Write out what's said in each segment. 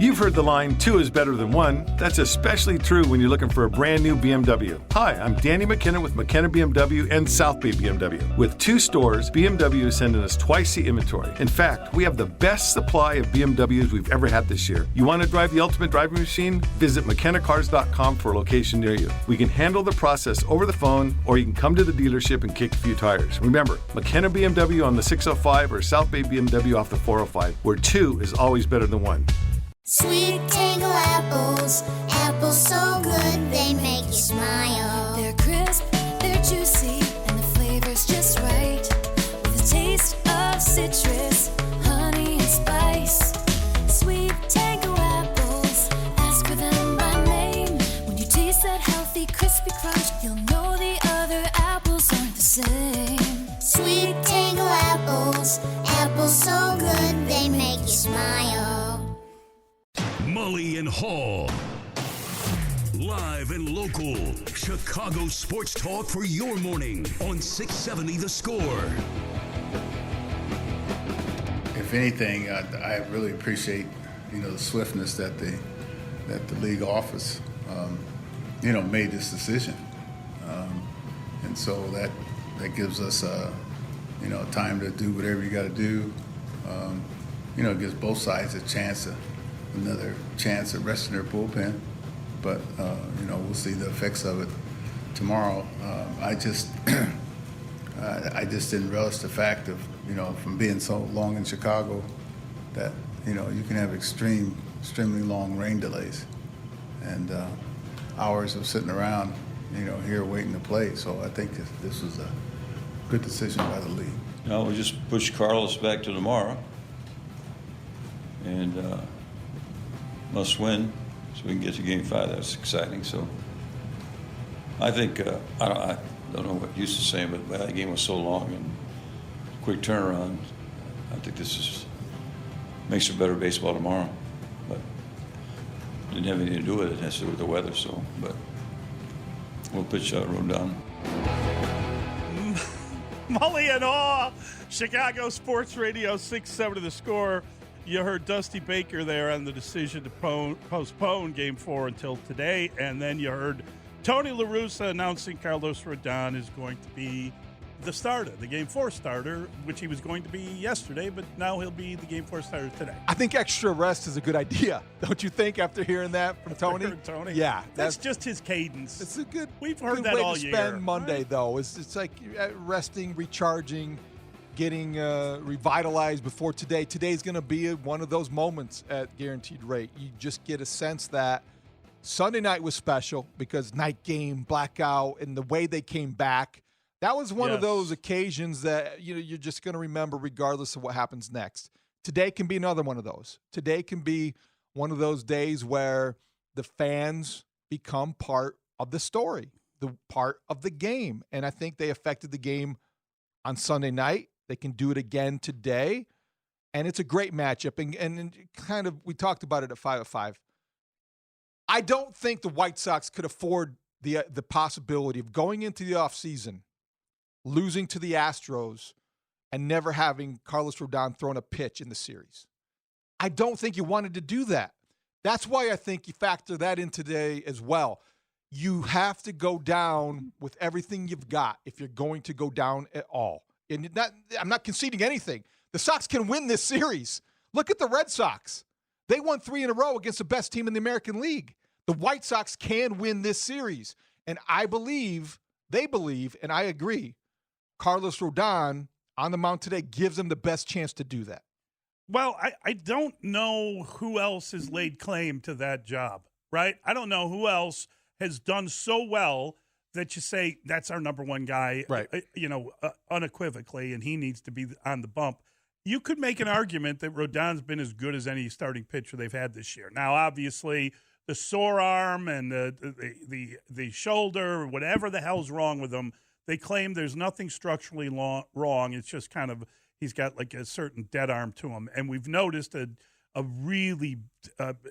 You've heard the line, 2 is better than 1. That's especially true when you're looking for a brand new BMW. Hi, I'm Danny McKenna with McKenna BMW and South Bay BMW. With 2 stores, BMW is sending us twice the inventory. In fact, we have the best supply of BMWs we've ever had this year. You want to drive the ultimate driving machine? Visit McKennaCars.com for a location near you. We can handle the process over the phone, or you can come to the dealership and kick a few tires. Remember, McKenna BMW on the 605 or South Bay BMW off the 405, where 2 is always better than 1. Sweet tangle apples, apples so good they make you smile. They're crisp, they're juicy, and the flavor's just right. With a taste of citrus, honey, and spice. Sweet tangle apples, ask for them by name. When you taste that healthy, crispy crunch, you'll know the other apples aren't the same. Sweet tangle apples, apples so good they make you smile. Mully and Hall. Live and local. Chicago sports talk for your morning on 670 The Score. If anything, I really appreciate, the swiftness that the league office, made this decision. And so that gives us, time to do whatever you got to do. It gives both sides another chance at resting their bullpen, but we'll see the effects of it tomorrow. I just didn't relish the fact of from being so long in Chicago that you can have extremely long rain delays and hours of sitting around here waiting to play. So I think this was a good decision by the league. No, we just push Carlos back to tomorrow and must win so we can get to Game 5. That's exciting. So I think, I don't know what Houston's saying, but the game was so long and quick turnaround. I think this makes for better baseball tomorrow. But it didn't have anything to do with it. It has to do with the weather. So, but we'll pitch Rodon. Mully and Hall, Chicago Sports Radio 670 The Score. You heard Dusty Baker there on the decision to postpone Game 4 until today, and then you heard Tony La Russa announcing Carlos Rodon is going to be the starter, the Game 4 starter, which he was going to be yesterday, but now he'll be the Game 4 starter today. I think extra rest is a good idea, don't you think, after hearing that from Tony? Yeah. That's just his cadence. It's a good We've heard good that way all to year. spend Monday, right? though. It's like resting, recharging, getting revitalized before today. Today's going to be one of those moments at Guaranteed Rate. You just get a sense that Sunday night was special because night game, blackout, and the way they came back. That was one of those occasions that you're just going to remember regardless of what happens next. Today can be another one of those. Today can be one of those days where the fans become part of the story, the part of the game. And I think they affected the game on Sunday night. They can do it again today. And it's a great matchup. And kind of, we talked about it at 5-5. I don't think the White Sox could afford the possibility of going into the offseason, losing to the Astros, and never having Carlos Rodon thrown a pitch in the series. I don't think you wanted to do that. That's why I think you factor that in today as well. You have to go down with everything you've got if you're going to go down at all. And I'm not conceding anything. The Sox can win this series. Look at the Red Sox. They won 3 in a row against the best team in the American League. The White Sox can win this series. And I believe, they believe, and I agree, Carlos Rodon on the mound today gives them the best chance to do that. Well, I don't know who else has laid claim to that job, right? I don't know who else has done so well that you say that's our number one guy, right? Unequivocally, and he needs to be on the bump. You could make an argument that Rodon's been as good as any starting pitcher they've had this year. Now, obviously, the sore arm and the shoulder, whatever the hell's wrong with him, they claim there's nothing structurally wrong. It's just kind of he's got like a certain dead arm to him, and we've noticed a really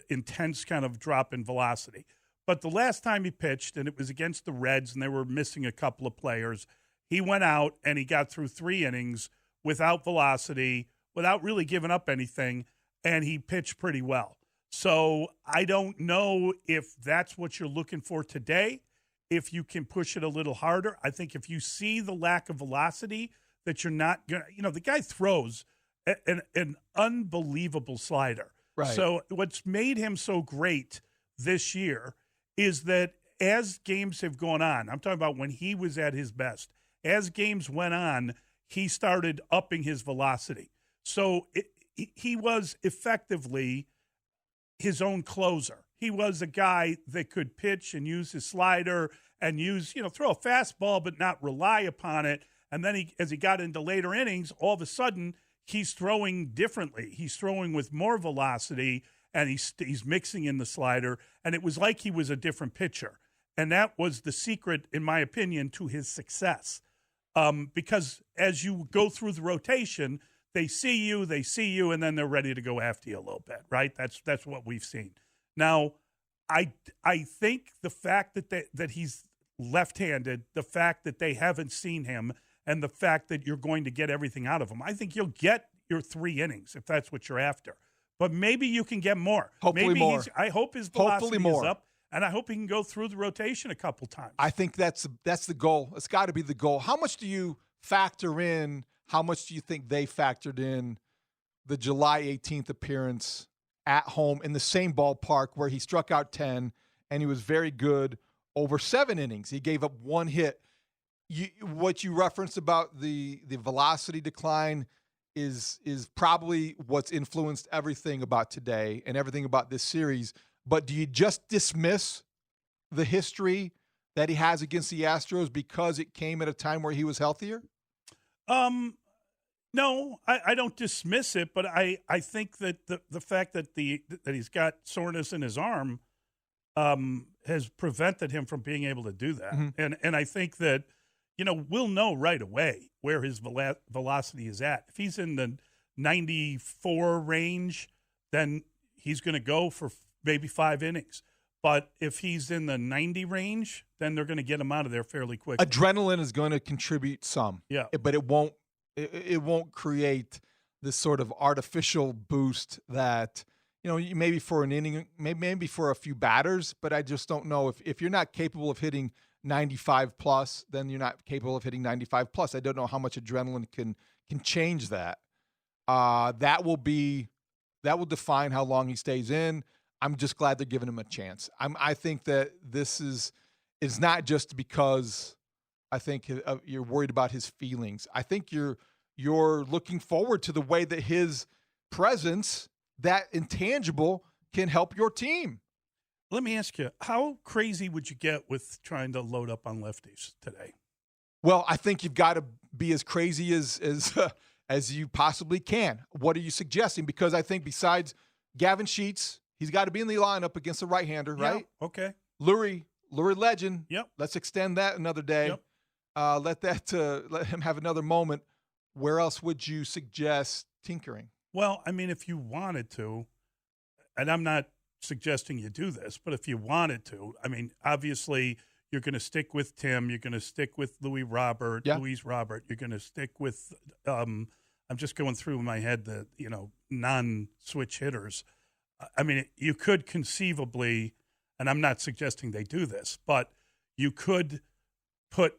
intense kind of drop in velocity. But the last time he pitched, and it was against the Reds, and they were missing a couple of players, he went out and he got through 3 innings without velocity, without really giving up anything, and he pitched pretty well. So I don't know if that's what you're looking for today, if you can push it a little harder. I think if you see the lack of velocity, that you're not going to, the guy throws an unbelievable slider. Right. So what's made him so great this year is that as games have gone on, I'm talking about when he was at his best, as games went on, he started upping his velocity. So he was effectively his own closer. He was a guy that could pitch and use his slider and throw a fastball but not rely upon it. And then as he got into later innings, all of a sudden he's throwing differently. He's throwing with more velocity, and he's mixing in the slider. And it was like he was a different pitcher. And that was the secret, in my opinion, to his success. Because as you go through the rotation, they see you, and then they're ready to go after you a little bit, right? That's what we've seen. Now, I think the fact that he's left-handed, the fact that they haven't seen him, and the fact that you're going to get everything out of him, I think you'll get your 3 innings if that's what you're after. But maybe you can get more. Hopefully maybe more. I hope his velocity more. is up, and I hope he can go through the rotation a couple times. I think that's the goal. It's got to be the goal. How much do you factor in? How much do you think they factored in the July 18th appearance at home in the same ballpark where he struck out 10 and he was very good over 7 innings? He gave up 1 hit. What you referenced about the velocity decline is probably what's influenced everything about today and everything about this series. But do you just dismiss the history that he has against the Astros because it came at a time where he was healthier? No, I don't dismiss it, but I think that the fact that that he's got soreness in his arm has prevented him from being able to do that. Mm-hmm. And I think that, we'll know right away where his velocity is at. If he's in the 94 range, then he's going to go for maybe 5 innings. But if he's in the 90 range, then they're going to get him out of there fairly quickly. Adrenaline is going to contribute some. Yeah. But it won't create this sort of artificial boost that, maybe for an inning, maybe for a few batters, but I just don't know if you're not capable of hitting 95 plus, then you're not capable of hitting 95 plus. I don't know how much adrenaline can change that. That will define how long he stays in. I'm just glad they're giving him a chance. I think that this is not just because I think you're worried about his feelings. I think you're looking forward to the way that his presence, that intangible, can help your team. Let me ask you, how crazy would you get with trying to load up on lefties today? Well, I think you've got to be as crazy as you possibly can. What are you suggesting? Because I think besides Gavin Sheets, he's got to be in the lineup against a right-hander, right? Yeah, okay. Lurie Legend. Yep. Let's extend that another day. Yep. Let him have another moment. Where else would you suggest tinkering? Well, I mean, if you wanted to, and I'm not suggesting you do this, but if you wanted to, I mean, obviously you're going to stick with Tim. You're going to stick with Louis Robert. You're going to stick with, I'm just going through in my head the, non-switch hitters. I mean, you could conceivably, and I'm not suggesting they do this, but you could put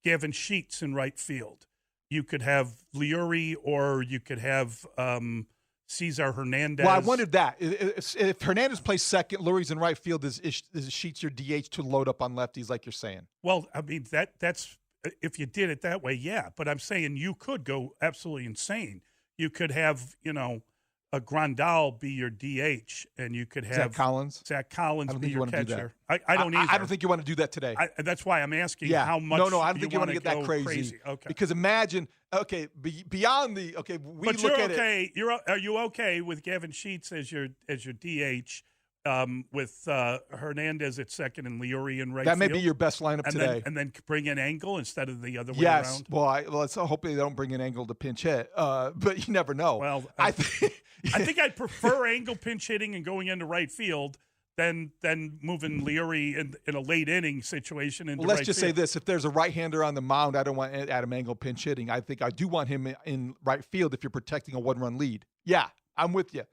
Gavin Sheets in right field. You could have Liuri, or you could have Cesar Hernandez. Well, I wondered that. If Hernandez plays second, Lurie's in right field, is Sheets your DH to load up on lefties like you're saying? Well, I mean, that's if you did it that way, yeah. But I'm saying you could go absolutely insane. You could have, a Grandal be your DH, and you could have Zach Collins be your catcher. I don't either. I don't think you want to do that today. That's why I'm asking how much. No, I don't think you want to get that crazy. Okay. Because imagine, beyond the but you're okay. Are you okay with Gavin Sheets as your DH? With Hernandez at second and Liuri in right field. That may be your best lineup today. And then bring in Engel instead of the other way yes. around? Well, let's hope they don't bring in Engel to pinch hit. But you never know. Well, I think I'd prefer Engel pinch hitting and going into right field than moving Liuri in a late inning situation into right field. Let's just say this. If there's a right-hander on the mound, I don't want Adam Engel pinch hitting. I think I do want him in right field if you're protecting a one-run lead. Yeah, I'm with you.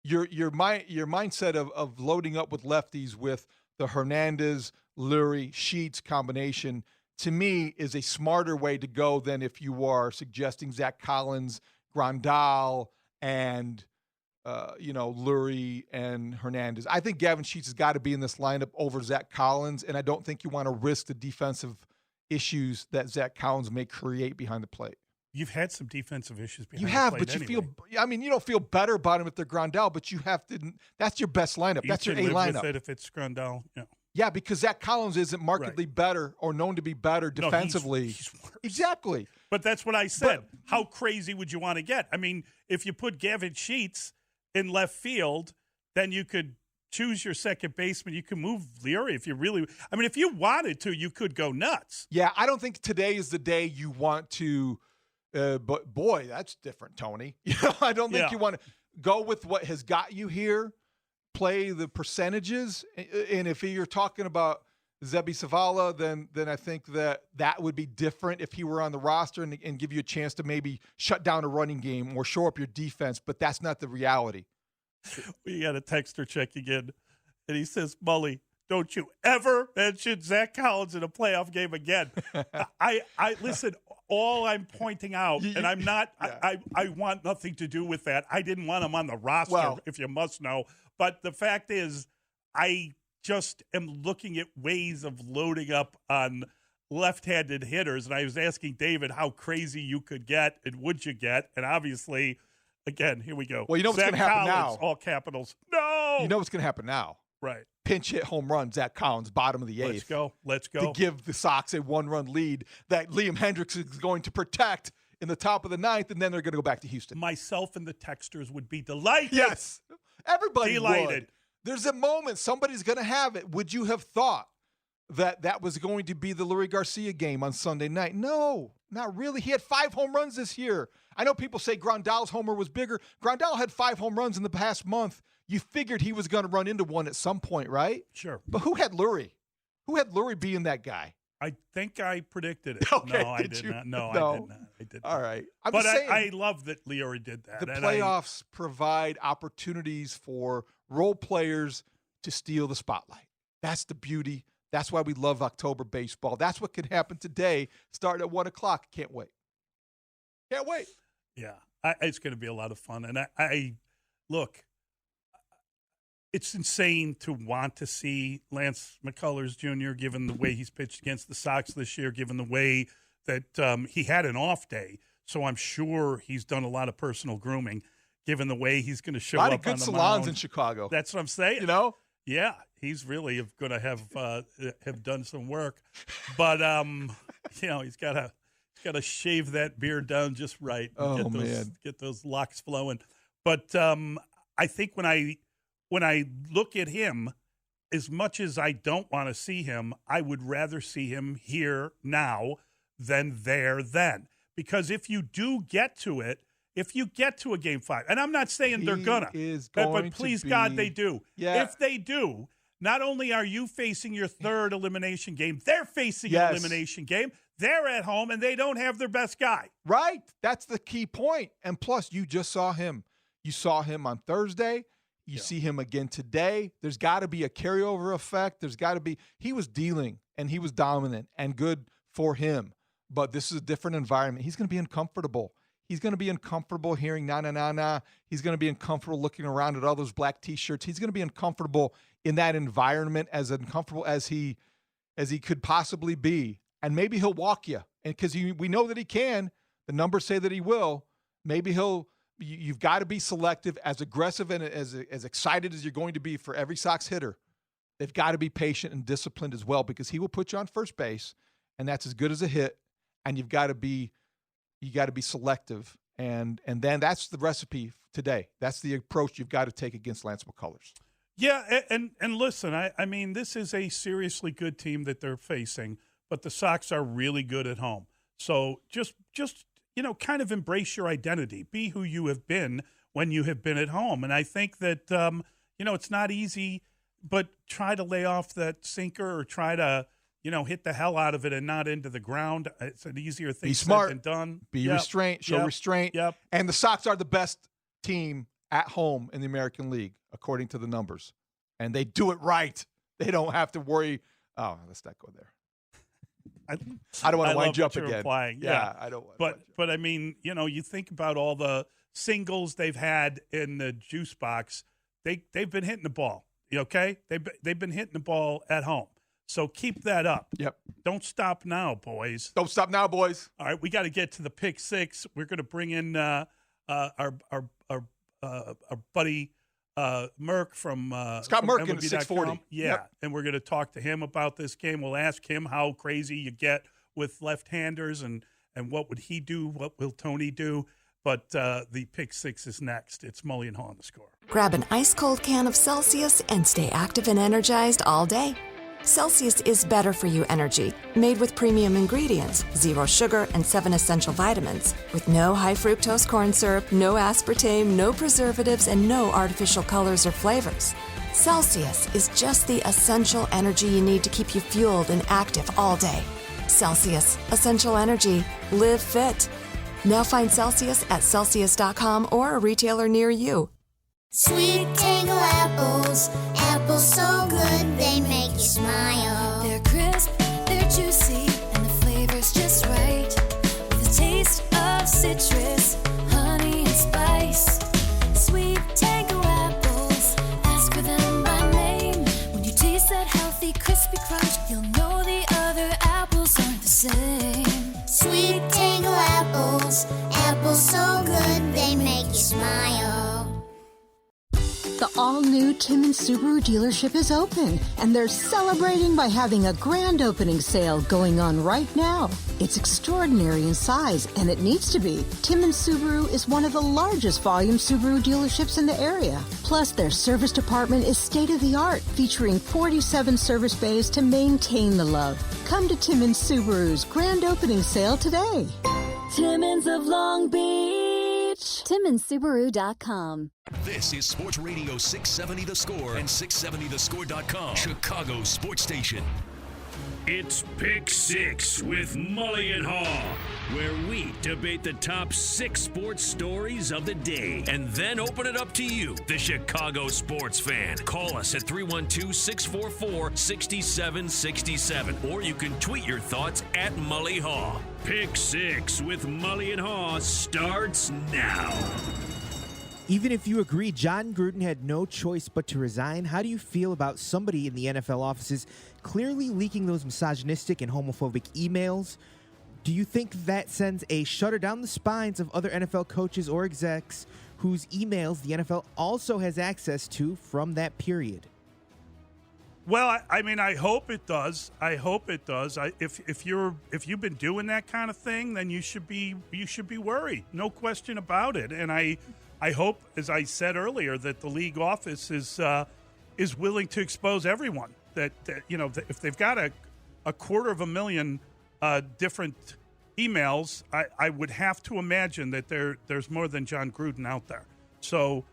your mindset of loading up with lefties with the Hernandez, Lurie, Sheets combination, to me, is a smarter way to go than if you are suggesting Zach Collins, Grandal, and Lurie and Hernandez. I think Gavin Sheets has got to be in this lineup over Zach Collins, and I don't think you want to risk the defensive issues that Zach Collins may create behind the plate. You've had some defensive issues behind you the have, plate but you anyway. you don't feel better about him if they're Grandal, but you have to. That's your best lineup. That's your A live lineup. with it if it's Grandal. Yeah. Yeah, because Zach Collins isn't markedly better or known to be better defensively. No, he's worse. Exactly. But that's what I said. How crazy would you want to get? I mean, if you put Gavin Sheets in left field, then you could choose your second baseman. You can move Lurie if you really – I mean, if you wanted to, you could go nuts. Yeah, I don't think today is the day you want to but, boy, that's different, Tony. I don't think you want to go with what has got you here, play the percentages. And if you're talking about Zebi Savala, then I think that would be different if he were on the roster and give you a chance to maybe shut down a running game or shore up your defense. But that's not the reality. We got a texter checking in, and he says, Mully, don't you ever mention Zach Collins in a playoff game again. I listen, all I'm pointing out, and I'm not, I want nothing to do with that. I didn't want him on the roster, if you must know. But the fact is, I just am looking at ways of loading up on left-handed hitters. And I was asking David how crazy you could get and would you get. And obviously, again, here we go. Well, you know what's going to happen Collins, now. all capitals. No! You know what's going to happen now. Right. Pinch hit home run, Zach Collins, bottom of the eighth. Let's go. To give the Sox a one-run lead that Liam Hendricks is going to protect in the top of the ninth, and then they're going to go back to Houston. Myself and the texters would be delighted. Yes. Everybody delighted. would. There's a moment. Somebody's going to have it. Would you have thought that was going to be the Lurie Garcia game on Sunday night? No, not really. He had 5 home runs this year. I know people say Grandal's homer was bigger. Grandal had 5 home runs in the past month. You figured he was going to run into one at some point, right? Sure. But who had Lurie? Who had Lurie being that guy? I think I predicted it. Okay, no, I did not. No, I did not. All right. But I love that Lurie did that. The playoffs provide opportunities for role players to steal the spotlight. That's the beauty. That's why we love October baseball. That's what could happen today, starting at 1 o'clock. Can't wait. Can't wait. Yeah, it's going to be a lot of fun. And I look, it's insane to want to see Lance McCullers Jr., given the way he's pitched against the Sox this year, given the way that he had an off day. So I'm sure he's done a lot of personal grooming, given the way he's going to show up on the mound. A lot of good salons in Chicago. That's what I'm saying. You know? Yeah, he's really going to have done some work. But, he's got to shave that beard down just right. And get those locks flowing. But I think when I look at him, as much as I don't want to see him, I would rather see him here now than there then. Because if you do get to it, if you get to a Game 5, and I'm not saying they're gonna, but please God they do. Yeah. If they do, not only are you facing your third elimination game, they're facing an elimination game. They're at home, and they don't have their best guy. Right. That's the key point. And plus, you just saw him. You saw him on Thursday. You see him again today. There's got to be a carryover effect. There's got to be – he was dealing, and he was dominant and good for him. But this is a different environment. He's going to be uncomfortable. He's going to be uncomfortable hearing na-na-na-na. He's going to be uncomfortable looking around at all those black T-shirts. He's going to be uncomfortable in that environment, as uncomfortable as he could possibly be. And maybe he'll walk you. And because we know that he can. The numbers say that he will. Maybe you've got to be selective, as aggressive and as excited as you're going to be for every Sox hitter. They've got to be patient and disciplined as well, because he will put you on first base, and that's as good as a hit. And you got to be selective, and then that's the recipe today. That's the approach you've got to take against Lance McCullers. Yeah, and listen, I mean, this is a seriously good team that they're facing, but the Sox are really good at home. So just kind of embrace your identity. Be who you have been when you have been at home. And I think that it's not easy, but try to lay off that sinker or try to hit the hell out of it and not into the ground. It's an easier thing Be smart. said than done. Be restraint. Show restraint. Yep. And the Sox are the best team at home in the American League, according to the numbers. And they do it right. They don't have to worry. Oh, let's not go there. I don't want to wind you up again. Implying. Yeah, I don't want to. But I mean, you think about all the singles they've had in the juice box. They've been hitting the ball. Okay? They've been hitting the ball at home. So keep that up. Yep. Don't stop now, boys. Don't stop now, boys. All right, we got to get to the pick six. We're going to bring in our buddy Merck from Scott from Merck in MLB.com. 640. Yeah, Yep. And we're going to talk to him about this game. We'll ask him how crazy you get with left-handers and what would he do, what will Tony do. But the pick six is next. It's Mully and Haw on The Score. Grab an ice-cold can of Celsius and stay active and energized all day. Celsius is better for you energy, made with premium ingredients, 0 sugar, and 7 essential vitamins, with no high fructose corn syrup, no aspartame, no preservatives, and no artificial colors or flavors. Celsius is just the essential energy you need to keep you fueled and active all day. Celsius, essential energy. Live fit. Now find Celsius at Celsius.com or a retailer near you. Sweet tango apples, apples so good they make you smile. They're crisp, they're juicy, and the flavor's just right. With a taste of citrus, honey, and spice. Sweet tango apples, ask for them by name. When you taste that healthy, crispy crunch, you'll know the other apples aren't the same. Sweet tango apples, apples so good they make you smile. The all-new Timmins Subaru dealership is open, and they're celebrating by having a grand opening sale going on right now. It's extraordinary in size, and it needs to be. Timmins Subaru is one of the largest volume Subaru dealerships in the area. Plus, their service department is state-of-the-art, featuring 47 service bays to maintain the love. Come to Timmins Subaru's grand opening sale today. Timmins of Long Beach. TimminsSubaru.com. This is Sports Radio 670 The Score and 670thescore.com, Chicago Sports Station. It's Pick Six with Mully and Haw, where we debate the top 6 sports stories of the day and then open it up to you, the Chicago sports fan. Call us at 312-644-6767, or you can tweet your thoughts at Mully Haw. Pick Six with Mully and Haw starts now. Even if you agree John Gruden had no choice but to resign, how do you feel about somebody in the NFL offices clearly leaking those misogynistic and homophobic emails? Do you think that sends a shudder down the spines of other NFL coaches or execs whose emails the NFL also has access to from that period? Well, I mean, I hope it does. If you've been doing that kind of thing, then you should be worried. No question about it. And I hope, as I said earlier, that the league office is willing to expose everyone. That if they've got a 250,000 different emails, I would have to imagine that there's more than John Gruden out there. So,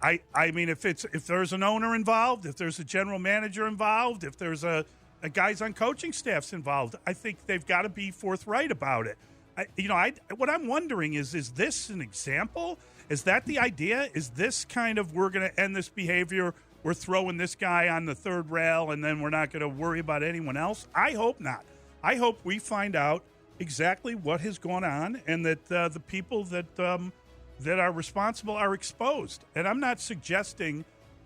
I mean, if there's an owner involved, if there's a general manager involved, if there's a guys on coaching staffs involved, I think they've got to be forthright about it. What I'm wondering is this an example? Is that the idea? Is this kind of, we're going to end this behavior, we're throwing this guy on the third rail, and then we're not going to worry about anyone else? I hope not. I hope we find out exactly what has gone on, and that the people that are responsible are exposed. And I'm not suggesting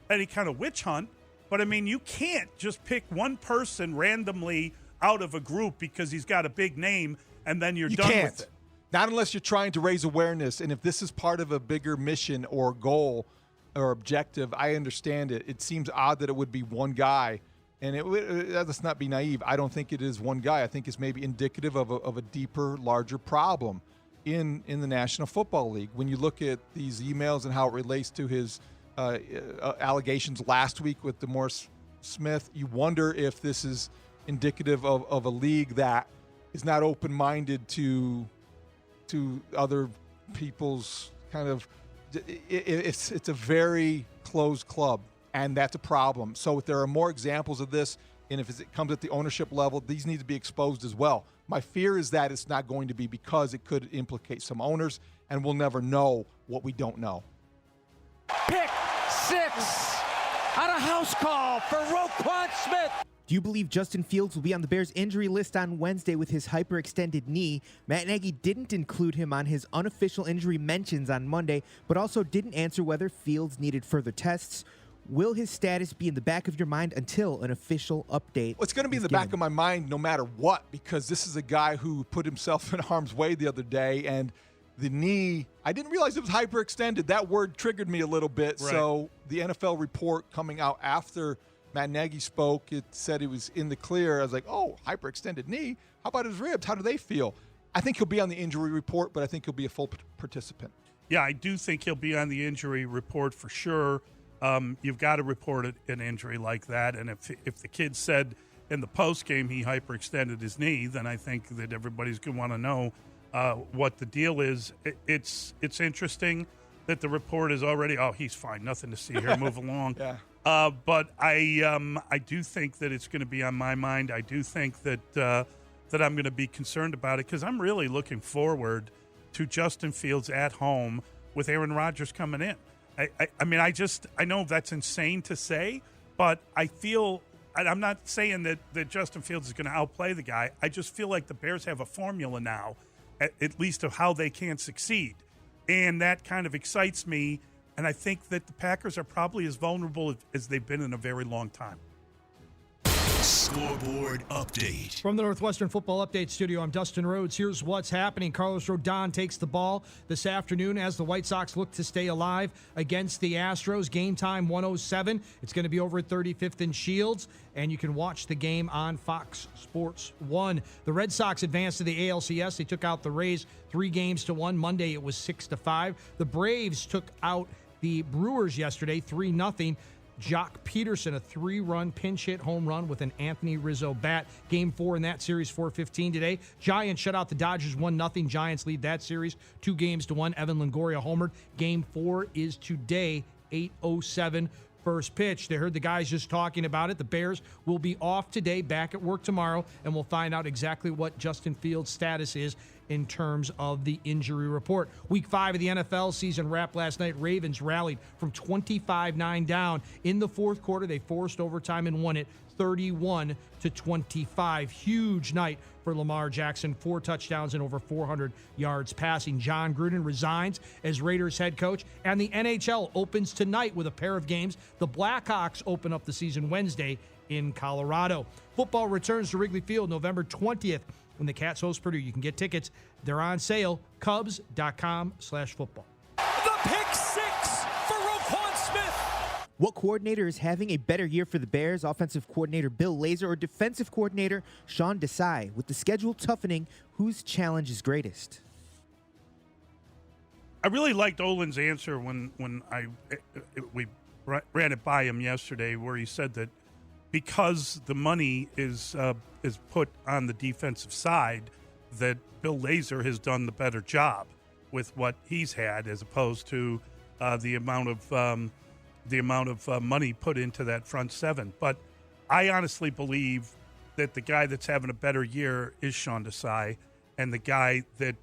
any kind of witch hunt, but I mean, you can't just pick one person randomly out of a group because he's got a big name, and then you're done with it. Not unless you're trying to raise awareness. And if this is part of a bigger mission or goal or objective, I understand it. It seems odd that it would be one guy. And let's not be naive. I don't think it is one guy. I think it's maybe indicative of a deeper, larger problem in the National Football League. When you look at these emails and how it relates to his allegations last week with DeMaurice Smith, you wonder if this is indicative of a league that is not open-minded to other people's kind of it's a very closed club, and that's a problem. So if there are more examples of this, and if it comes at the ownership level, these need to be exposed as well. My fear is that it's not going to be, because it could implicate some owners, and we'll never know what we don't know. pick six on a house call for Roquan Smith. Do you believe Justin Fields will be on the Bears' injury list on Wednesday with his hyperextended knee? Matt Nagy didn't include him on his unofficial injury mentions on Monday, but also didn't answer whether Fields needed further tests. Will his status be in the back of your mind until an official update? Well, it's going to be in the back of my mind no matter what, because this is a guy who put himself in harm's way the other day, and the knee, I didn't realize it was hyperextended. That word triggered me a little bit. Right. So the NFL report coming out after Matt Nagy spoke, it said he was in the clear. I was like, oh, hyperextended knee? How about his ribs? How do they feel? I think he'll be on the injury report, but I think he'll be a full participant. Yeah, I do think he'll be on the injury report for sure. You've got to report an injury like that. And if the kid said in the postgame he hyperextended his knee, then I think that everybody's going to want to know what the deal is. It's interesting that the report is already, oh, he's fine, nothing to see here, move along. Yeah. But I do think that it's going to be on my mind. I do think that I'm going to be concerned about it because I'm really looking forward to Justin Fields at home with Aaron Rodgers coming in. I mean, I know that's insane to say, but I feel, I'm not saying that Justin Fields is going to outplay the guy. I just feel like the Bears have a formula now, at least of how they can succeed. And that kind of excites me. And I think that the Packers are probably as vulnerable as they've been in a very long time. Scoreboard update. From the Northwestern Football Update Studio, I'm Dustin Rhodes. Here's what's happening. Carlos Rodon takes the ball this afternoon as the White Sox look to stay alive against the Astros. Game time 1:07. It's going to be over at 35th and Shields, and you can watch the game on Fox Sports 1. The Red Sox advanced to the ALCS. They took out the Rays 3-1. Monday it was 6-5. The Braves took out the Brewers yesterday 3-0. Jock Peterson, a 3-run pinch hit home run with an Anthony Rizzo bat. Game 4 in that series, 4:15 today. Giants shut out the Dodgers 1-0. Giants lead that series 2-1. Evan Longoria homered. Game 4 is today, 8:07. First pitch. They heard the guys just talking about it. The Bears will be off today, back at work tomorrow, and we'll find out exactly what Justin Fields' status is in terms of the injury report. Week 5 of the NFL season wrapped last night. Ravens rallied from 25-9 down. In the fourth quarter, they forced overtime and won it 31-25. Huge night for Lamar Jackson. 4 touchdowns and over 400 yards passing. John Gruden resigns as Raiders head coach, and the NHL opens tonight with a pair of games. The Blackhawks open up the season Wednesday in Colorado. Football returns to Wrigley Field November 20th when the Cats host Purdue. You can get tickets. They're on sale. Cubs.com/football. The pick six for Roquan Smith. What coordinator is having a better year for the Bears? Offensive coordinator Bill Lazor or defensive coordinator Sean Desai? With the schedule toughening, whose challenge is greatest? I really liked Olin's answer when we ran it by him yesterday, where he said that because the money is put on the defensive side, that Bill Lazor has done the better job with what he's had, as opposed to the amount of money put into that front seven. But I honestly believe that the guy that's having a better year is Sean Desai, and the guy that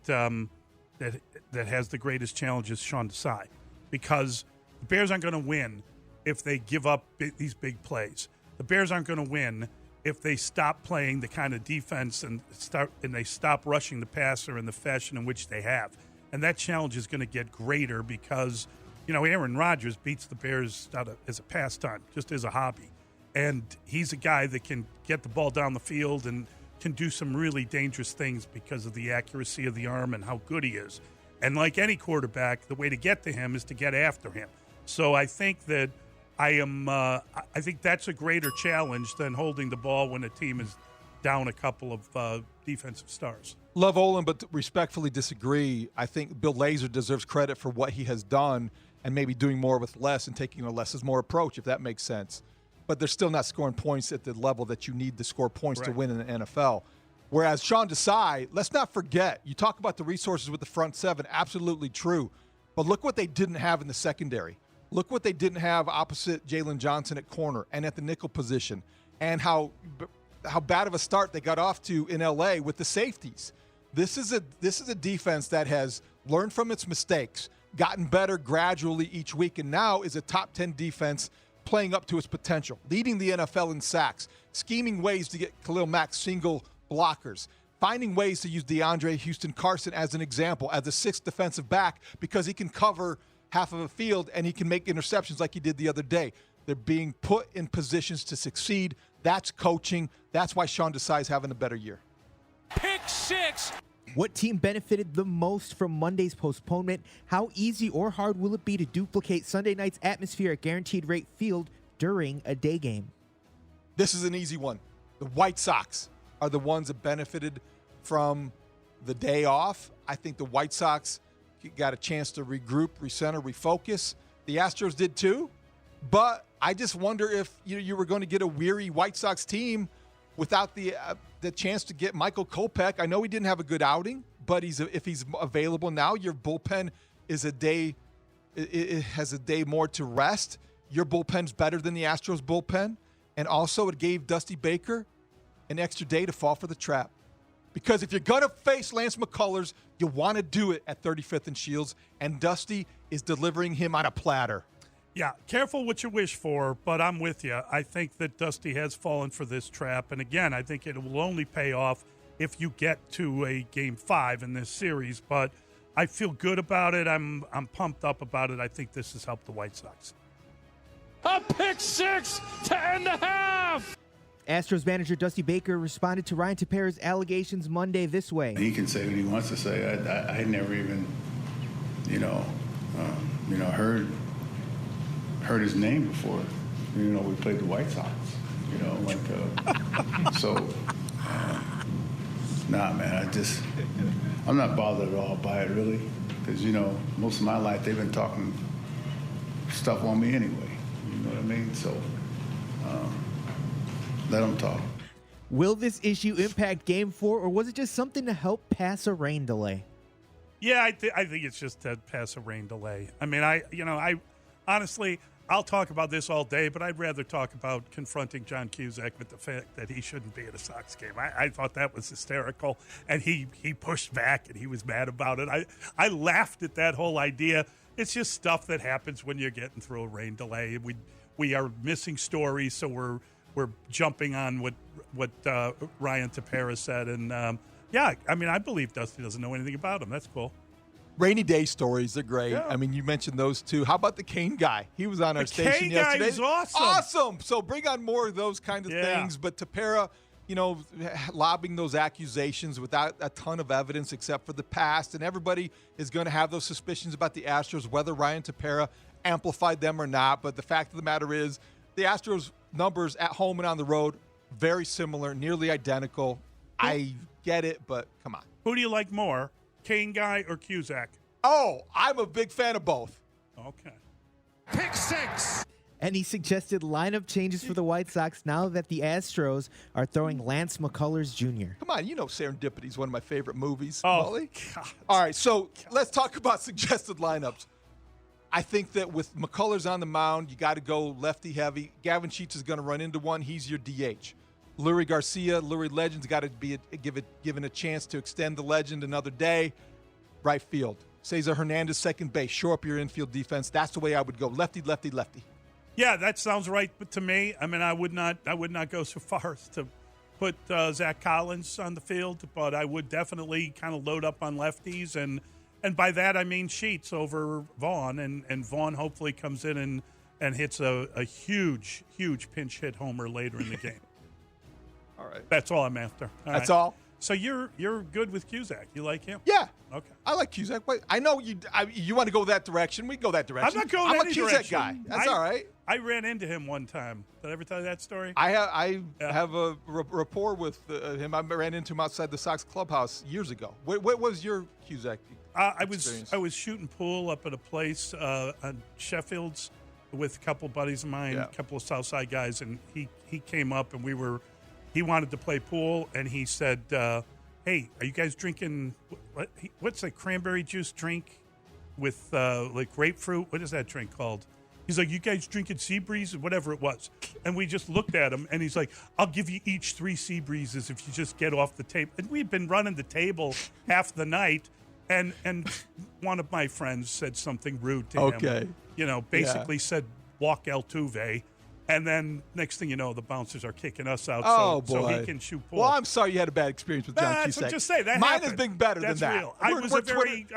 has the greatest challenge is Sean Desai, because the Bears aren't going to win if they give up these big plays. The Bears aren't going to win if they stop playing the kind of defense and they stop rushing the passer in the fashion in which they have. And that challenge is going to get greater because, Aaron Rodgers beats the Bears as a pastime, just as a hobby. And he's a guy that can get the ball down the field and can do some really dangerous things because of the accuracy of the arm and how good he is. And like any quarterback, the way to get to him is to get after him. So I think that I think that's a greater challenge than holding the ball when a team is down a couple of defensive stars. Love Olin, but respectfully disagree. I think Bill Lazor deserves credit for what he has done and maybe doing more with less and taking a less is more approach, if that makes sense. But they're still not scoring points at the level that you need to score points to win in the NFL. Whereas Sean Desai, let's not forget, you talk about the resources with the front seven, absolutely true. But look what they didn't have in the secondary. Look what they didn't have opposite Jalen Johnson at corner and at the nickel position, and how bad of a start they got off to in L.A. with the safeties. This is a defense that has learned from its mistakes. gotten better gradually each week, and now is a top 10 defense playing up to its potential, leading the NFL in sacks, scheming ways to get Khalil Mack single blockers, finding ways to use DeAndre Houston Carson as an example, as a sixth defensive back, because he can cover half of a field and he can make interceptions like he did the other day. They're being put in positions to succeed. That's coaching. That's why Sean Desai's having a better year. Pick six. What team benefited the most from Monday's postponement? How easy or hard will it be to duplicate Sunday night's atmosphere at Guaranteed Rate Field during a day game? This is an easy one. The White Sox are the ones that benefited from the day off. I think the White Sox got a chance to regroup, recenter, refocus. The Astros did too. But I just wonder if you were going to get a weary White Sox team without the chance to get Michael Kopech. I know he didn't have a good outing, but if he's available now, your bullpen is it has a day more to rest. Your bullpen's better than the Astros bullpen. And also it gave Dusty Baker an extra day to fall for the trap. Because if you're going to face Lance McCullers, you want to do it at 35th and Shields, and Dusty is delivering him on a platter. Yeah, careful what you wish for, but I'm with you. I think that Dusty has fallen for this trap. And again, I think it will only pay off if you get to a Game 5 in this series. But I feel good about it. I'm pumped up about it. I think this has helped the White Sox. A pick six to end the half. Astros manager Dusty Baker responded to Ryan Tepera's allegations Monday this way. He can say what he wants to say. I never even, heard his name before. We played the White Sox. Nah, man. I'm not bothered at all by it, really, because most of my life they've been talking stuff on me anyway. You know what I mean? So. Let them talk. Will this issue impact Game 4, or was it just something to help pass a rain delay? Yeah, I think it's just to pass a rain delay. I mean, I honestly, I'll talk about this all day, but I'd rather talk about confronting John Cusack with the fact that he shouldn't be at a Sox game. I thought that was hysterical, and he pushed back, and he was mad about it. I laughed at that whole idea. It's just stuff that happens when you're getting through a rain delay. We are missing stories, so we're jumping on what Ryan Tepera said. And, I believe Dusty doesn't know anything about him. That's cool. Rainy day stories are great. Yeah. I mean, you mentioned those two. How about the Kane guy? He was on our station yesterday. The Kane guy is awesome. Awesome. So bring on more of those kind of things. But Tepera, lobbing those accusations without a ton of evidence except for the past. And everybody is going to have those suspicions about the Astros, whether Ryan Tepera amplified them or not. But the fact of the matter is, the Astros numbers at home and on the road, very similar, nearly identical. I get it, but come on. Who do you like more, Kane guy or Cusack? Oh, I'm a big fan of both. Okay. Pick six. Any suggested lineup changes for the White Sox now that the Astros are throwing Lance McCullers Jr.? Come on, Serendipity is one of my favorite movies, Oh, Molly. God. All right, so let's talk about suggested lineups. I think that with McCullers on the mound, you got to go lefty heavy. Gavin Sheets is going to run into one. He's your DH. Lurie Garcia, Lurie Legend's got to be given a chance to extend the legend another day. Right field. Cesar Hernandez, second base. Shore up your infield defense. That's the way I would go. Lefty, lefty, lefty. Yeah, that sounds right to me. I mean, I would not go so far as to put Zach Collins on the field, but I would definitely kind of load up on lefties, and by that I mean Sheets over Vaughn, and Vaughn hopefully comes in and hits a huge pinch hit homer later in the game. All right. That's all I'm after. That's all? So you're good with Cusack. You like him? Yeah. Okay. I like Cusack. Wait, I know you want to go that direction. We go that direction. I'm not going I'm any a Cusack direction. guy. That's all right. I ran into him one time. Did I ever tell you that story? I have a rapport with him. I ran into him outside the Sox clubhouse years ago. What was your Cusack experience? I was shooting pool up at a place on Sheffield's with a couple buddies of mine, a couple of Southside guys, and he came up and he wanted to play pool, and he said, "Hey, are you guys drinking what's a cranberry juice drink with like grapefruit? What is that drink called?" He's like, "You guys drinking Sea Breeze?" Whatever it was. And we just looked at him, and he's like, "I'll give you each 3 Sea Breezes if you just get off the table." And we'd been running the table half the night, And one of my friends said something rude to him. Basically said, walk Altuve. And then next thing you know, the bouncers are kicking us out so he can shoot pool. Well, I'm sorry you had a bad experience with John Cusack. Just say that Mine happened. has been better That's than that. Real. I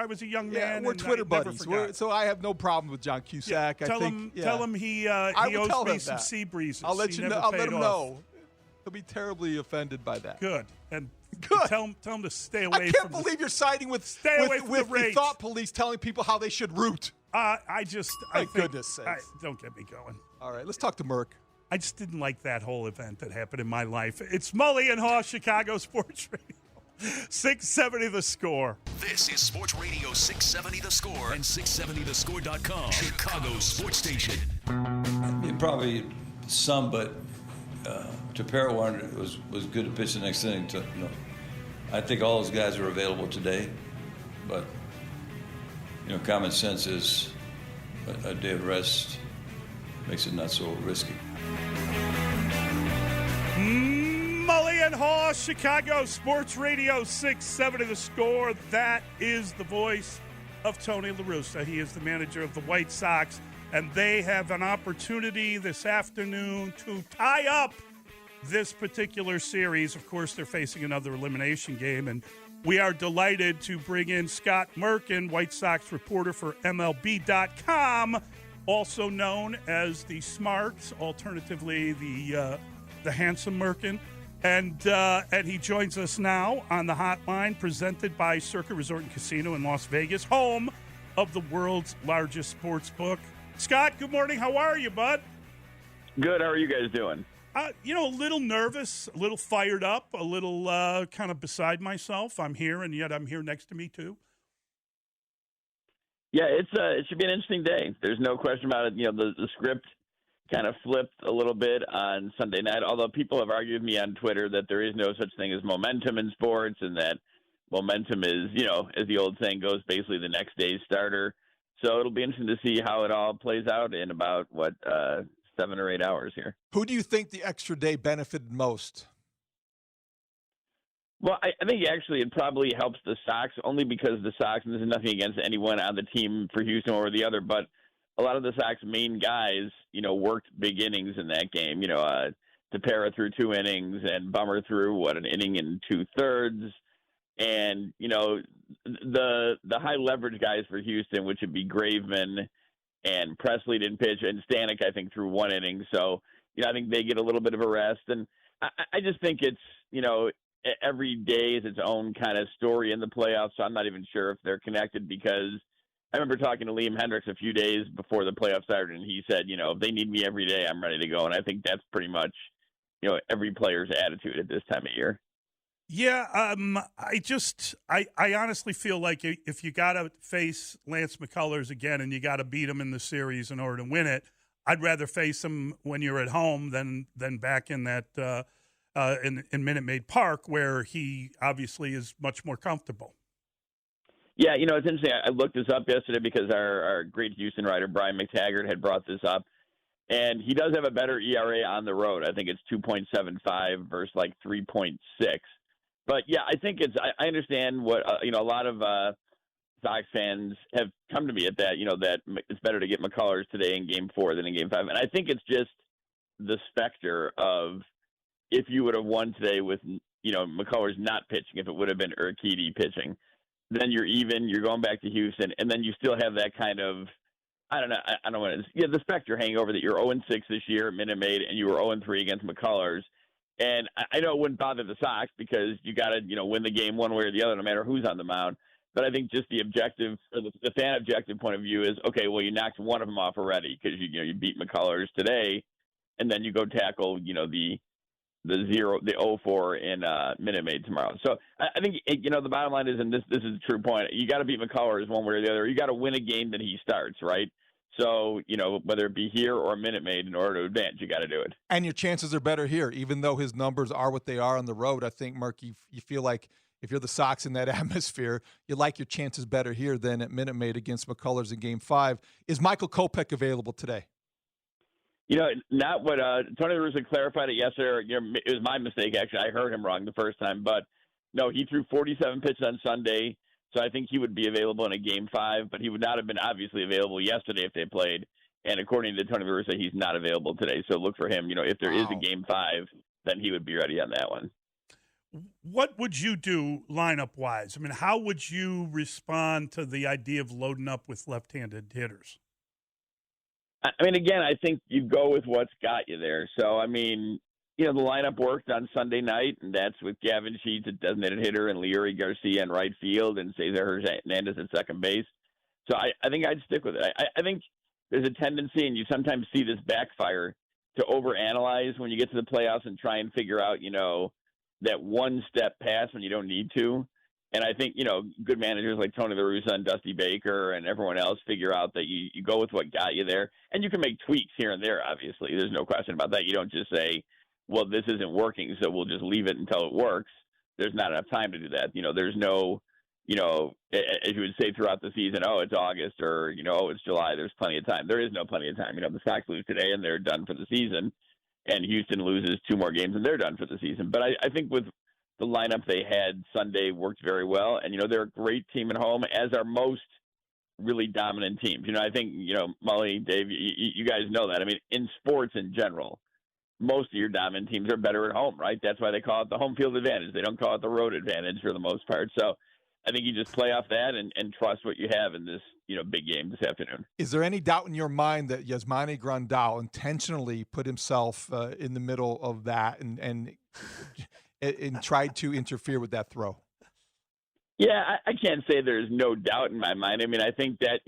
was a young man. We're and Twitter I never buddies. forgot. So I have no problem with John Cusack. Tell him he owes me some sea breezes. I'll let He you know. never I'll let paid him off. know. He'll be terribly offended by that. Good. And Good. Tell him to stay away. I can't believe you're siding with the thought police telling people how they should root. Goodness sakes. Don't get me going. All right, let's talk to Merck. I just didn't like that whole event that happened in my life. It's Mully and Haw, Chicago Sports Radio. 670 The Score. This is Sports Radio 670 The Score and 670thescore.com. Chicago's sports station. Probably some, but Tapera was good to pitch the next inning. I think all those guys are available today, but common sense is a day of rest makes it not so risky. Mully and Haw, Chicago Sports Radio 670 The Score. That is the voice of Tony La Russa. He is the manager of the White Sox, and they have an opportunity this afternoon to tie up this particular series. Of course, they're facing another elimination game, and we are delighted to bring in Scott Merkin, White Sox reporter for MLB.com, also known as the Smart, alternatively the handsome Merkin. And he joins us now on the hotline presented by Circa Resort and Casino in Las Vegas, home of the world's largest sports book. Scott, good morning. How are you, bud? Good. How are you guys doing? A little nervous, a little fired up, a little kind of beside myself. I'm here, and yet I'm here next to me, too. Yeah, it should be an interesting day. There's no question about it. The script kind of flipped a little bit on Sunday night, although people have argued with me on Twitter that there is no such thing as momentum in sports and that momentum is, as the old saying goes, basically the next day's starter. So it'll be interesting to see how it all plays out in about, 7 or 8 hours here. Who do you think the extra day benefited most? Well, I think actually it probably helps the Sox only because the Sox, and this is nothing against anyone on the team for Houston or the other, but a lot of the Sox main guys, worked big innings in that game. Tapera threw 2 innings and Bummer threw, an inning and 2/3. And, the high leverage guys for Houston, which would be Graveman and Presley didn't pitch, and Stanek, I think, threw 1 inning. So, I think they get a little bit of a rest. And I just think it's, every day is its own kind of story in the playoffs. So I'm not even sure if they're connected because I remember talking to Liam Hendricks a few days before the playoffs started, and he said, if they need me every day, I'm ready to go. And I think that's pretty much, every player's attitude at this time of year. Yeah, I honestly feel like if you got to face Lance McCullers again and you got to beat him in the series in order to win it, I'd rather face him when you're at home than back in that in Minute Maid Park where he obviously is much more comfortable. Yeah, it's interesting. I looked this up yesterday because our great Houston writer Brian McTaggart had brought this up. And he does have a better ERA on the road. I think it's 2.75 versus 3.6. But, yeah, I think I understand what, a lot of Sox fans have come to me at that, that it's better to get McCullers today in Game 4 than in Game 5. And I think it's just the specter of if you would have won today with, McCullers not pitching, if it would have been Urquidy pitching, then you're even, you're going back to Houston, and then you still have that kind of, I don't know what it is. Yeah, the specter hangover that you're 0-6 this year at Minute Maid and you were 0-3 against McCullers. And I know it wouldn't bother the Sox because you got to, win the game one way or the other, no matter who's on the mound. But I think just the objective, or the fan objective point of view is, okay, well, you knocked one of them off already because you beat McCullers today, and then you go tackle, the 0-4 in Minute Maid tomorrow. So I think the bottom line is, and this is a true point, you got to beat McCullers one way or the other. You got to win a game that he starts, right? So, whether it be here or Minute Maid, in order to advance, you got to do it. And your chances are better here, even though his numbers are what they are on the road. I think, Mark, you feel like if you're the Sox in that atmosphere, you like your chances better here than at Minute Maid against McCullers in Game 5. Is Michael Kopech available today? Not what Tony La Russa clarified it yesterday. It was my mistake, actually. I heard him wrong the first time. But, no, he threw 47 pitches on Sunday. So I think he would be available in a Game 5, but he would not have been obviously available yesterday if they played. And according to Tony La Russa, he's not available today. So look for him. If there is a Game 5, then he would be ready on that one. What would you do lineup-wise? I mean, how would you respond to the idea of loading up with left-handed hitters? I mean, again, I think you go with what's got you there. So, I mean, the lineup worked on Sunday night, and that's with Gavin Sheets at designated hitter and Leary Garcia in right field and Cesar Hernandez at second base. So I think I'd stick with it. I think there's a tendency, and you sometimes see this backfire, to overanalyze when you get to the playoffs and try and figure out, that one step pass when you don't need to. And I think, good managers like Tony La Russa and Dusty Baker and everyone else figure out that you go with what got you there. And you can make tweaks here and there, obviously. There's no question about that. You don't just say, well, this isn't working, so we'll just leave it until it works. There's not enough time to do that. There's no, as you would say throughout the season, oh, it's August or, oh, it's July. There's plenty of time. There is no plenty of time. The Sox lose today and they're done for the season. And Houston loses 2 more games and they're done for the season. But I think with the lineup they had Sunday worked very well. And, they're a great team at home, as are most really dominant teams. I think, Mully, Dave, you guys know that. I mean, in sports in general, most of your dominant teams are better at home, right? That's why they call it the home field advantage. They don't call it the road advantage for the most part. So I think you just play off that and trust what you have in this, big game this afternoon. Is there any doubt in your mind that Yasmani Grandal intentionally put himself in the middle of that and tried to interfere with that throw? Yeah, I can't say there's no doubt in my mind. I mean, I think that,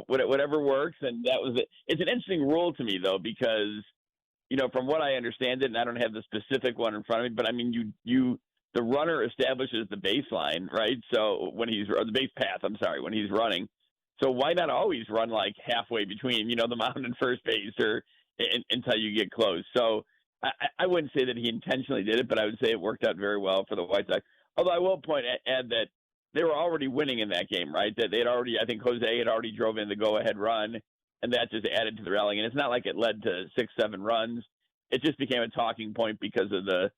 whatever works, and that was it. It's an interesting rule to me, though, because, from what I understand it, and I don't have the specific one in front of me, but I mean, the runner establishes the baseline, right? So or the base path, when he's running. So why not always run like halfway between, the mound and first base or until you get close? So I wouldn't say that he intentionally did it, but I would say it worked out very well for the White Sox. Although I will add that they were already winning in that game, right? That they'd already, I think Jose had already drove in the go-ahead run, and that just added to the rallying. And it's not like it led to 6-7 runs. It just became a talking point because of the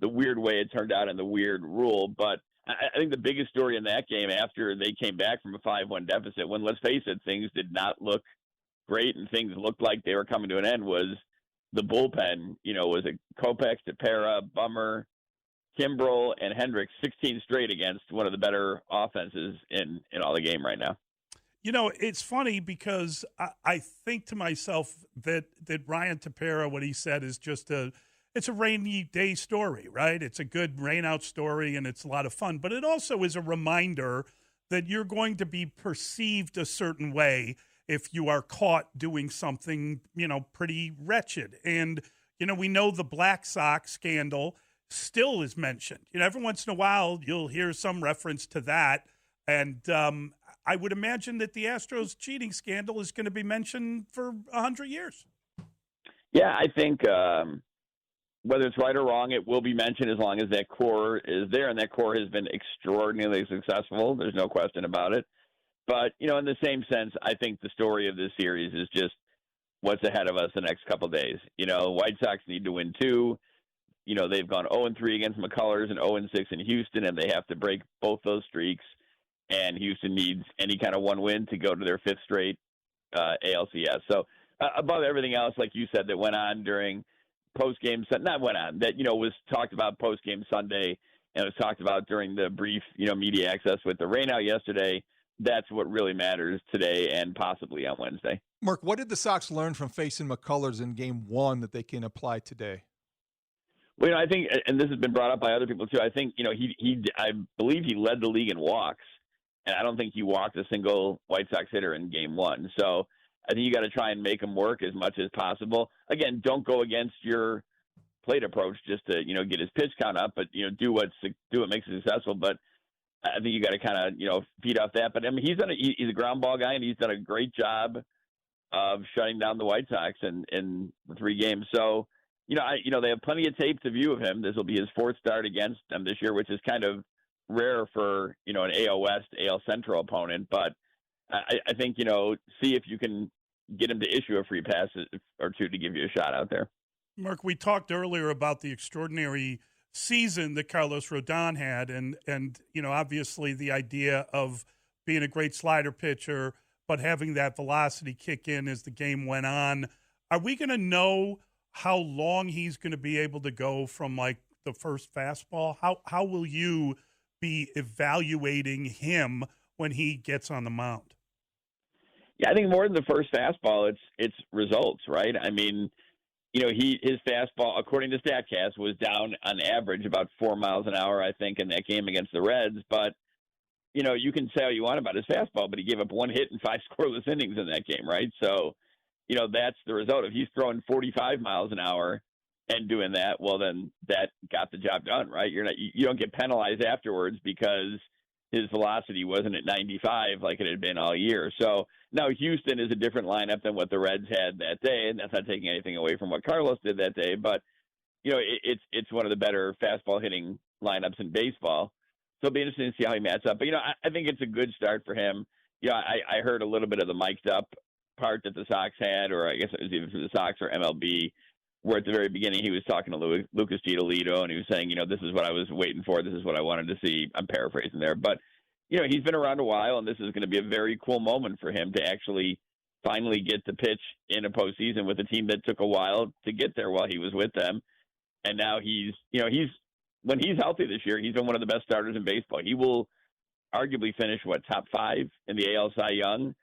weird way it turned out and the weird rule. But I think the biggest story in that game after they came back from a 5-1 deficit, when, let's face it, things did not look great and things looked like they were coming to an end, was the bullpen. Was it Kopech, Tepera, Bummer, Kimbrel, and Hendricks, 16 straight against one of the better offenses in all the game right now. It's funny because I think to myself that Ryan Tepera, what he said is just it's a rainy day story, right? It's a good rain out story and it's a lot of fun, but it also is a reminder that you're going to be perceived a certain way if you are caught doing something, pretty wretched. And, we know the Black Sox scandal still is mentioned. Every once in a while you'll hear some reference to that. And I would imagine that the Astros cheating scandal is going to be mentioned for 100 years. Yeah, I think whether it's right or wrong, it will be mentioned as long as that core is there, and that core has been extraordinarily successful. There's no question about it. But, in the same sense, I think the story of this series is just what's ahead of us the next couple of days. White Sox need to win 2. They've gone 0-3 against McCullers and 0-6 in Houston, and they have to break both those streaks. And Houston needs any kind of one win to go to their 5th straight ALCS. So above everything else, like you said, that went on during post-game, was talked about post-game Sunday, and it was talked about during the brief, media access with the rain out yesterday. That's what really matters today and possibly on Wednesday. Mark, what did the Sox learn from facing McCullers in Game 1 that they can apply today? Well, I think, and this has been brought up by other people too, I think, I believe he led the league in walks, and I don't think he walked a single White Sox hitter in Game 1. So I think you got to try and make him work as much as possible. Again, don't go against your plate approach just to, get his pitch count up, but, do what makes it successful. But I think you got to kind of, feed off that. But I mean, he's a ground ball guy, and he's done a great job of shutting down the White Sox in the 3 games. So, they have plenty of tape to view of him. This will be his 4th start against them this year, which is kind of rare for, an AL West, AL Central opponent. But I think, see if you can get him to issue a free pass or 2 to give you a shot out there. Mark, we talked earlier about the extraordinary season that Carlos Rodon had, and obviously the idea of being a great slider pitcher, but having that velocity kick in as the game went on. Are we going to know how long he's going to be able to go from like the first fastball? How will you be evaluating him when he gets on the mound? Yeah, I think more than the first fastball, it's results, right? I mean, his fastball, according to StatCast, was down on average about 4 miles an hour, I think, in that game against the Reds. But, you can say all you want about his fastball, but he gave up 1 hit and 5 scoreless innings in that game, right? So, that's the result. If he's throwing 45 miles an hour and doing that, well, then that got the job done, right? You don't get penalized afterwards because his velocity wasn't at 95 like it had been all year. So now Houston is a different lineup than what the Reds had that day, and that's not taking anything away from what Carlos did that day. But it's one of the better fastball hitting lineups in baseball. So it'll be interesting to see how he matches up. But I think it's a good start for him. I heard a little bit of the mic'd up part that the Sox had, or I guess it was either from the Sox or MLB, where at the very beginning he was talking to Lucas Giolito, and he was saying, this is what I was waiting for. This is what I wanted to see. I'm paraphrasing there. But, he's been around a while, and this is going to be a very cool moment for him to actually finally get to pitch in a postseason with a team that took a while to get there while he was with them. And now when he's healthy this year, he's been one of the best starters in baseball. He will arguably finish, top 5 in the AL Cy Young.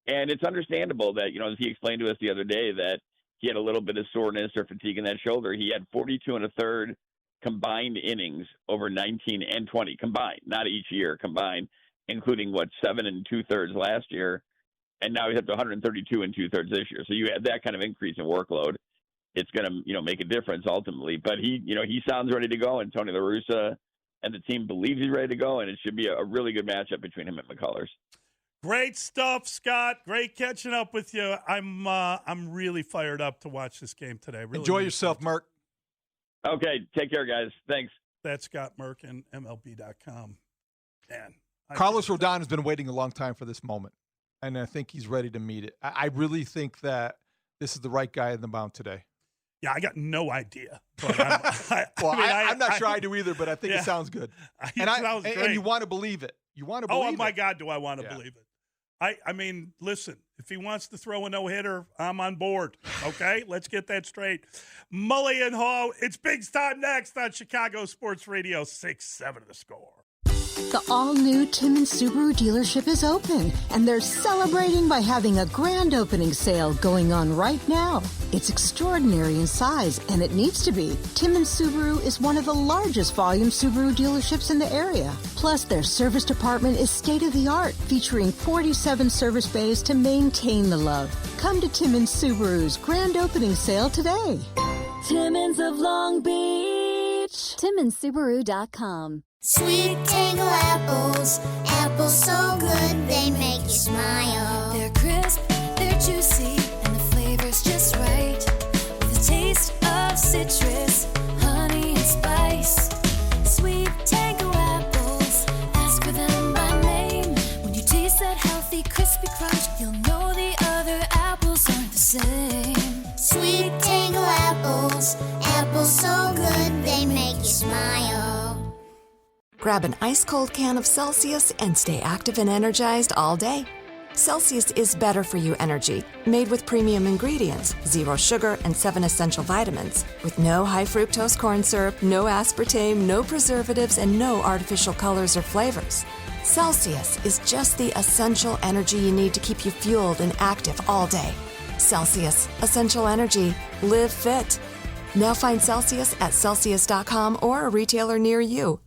And it's understandable that, as he explained to us the other day, that he had a little bit of soreness or fatigue in that shoulder. He had 42 1/3 combined innings over 19 and 20 combined, not each year combined, including 7 2/3 last year. And now he's up to 132 2/3 this year. So you had that kind of increase in workload. It's going to, make a difference ultimately. But he sounds ready to go, and Tony La Russa and the team believes he's ready to go, and it should be a really good matchup between him and McCullers. Great stuff, Scott. Great catching up with you. I'm really fired up to watch this game today. Really enjoy yourself, Merck. Okay, take care, guys. Thanks. That's Scott Merck and MLB.com. Man, Carlos Rodon has been waiting a long time for this moment, and I think he's ready to meet it. I really think that this is the right guy in the mound today. Yeah, I got no idea. But I'm not sure I do either, but I think it sounds good. Sounds great. And you want to believe it. You want to believe it. Oh, my God, do I want to believe it. I mean, listen, if he wants to throw a no-hitter, I'm on board, okay? Let's get that straight. Mully and Haw, it's Big's time next on Chicago Sports Radio 670 The Score. The all-new Timmins Subaru dealership is open, and they're celebrating by having a grand opening sale going on right now. It's extraordinary in size, and it needs to be. Timmins Subaru is one of the largest volume Subaru dealerships in the area. Plus, their service department is state-of-the-art, featuring 47 service bays to maintain the love. Come to Timmins Subaru's grand opening sale today. Timmins of Long Beach. TimminsSubaru.com. Sweet tango apples, apples so good they make you smile. They're crisp, they're juicy, and the flavor's just right. With a taste of citrus, honey, and spice. Sweet tango apples, ask for them by name. When you taste that healthy, crispy crunch, you'll know the other apples aren't the same. Sweet tango apples, apples so good they make you smile. Grab an ice-cold can of Celsius and stay active and energized all day. Celsius is better for you energy, made with premium ingredients, 0 sugar, and 7 essential vitamins, with no high fructose corn syrup, no aspartame, no preservatives, and no artificial colors or flavors. Celsius is just the essential energy you need to keep you fueled and active all day. Celsius, essential energy. Live fit. Now find Celsius at Celsius.com or a retailer near you.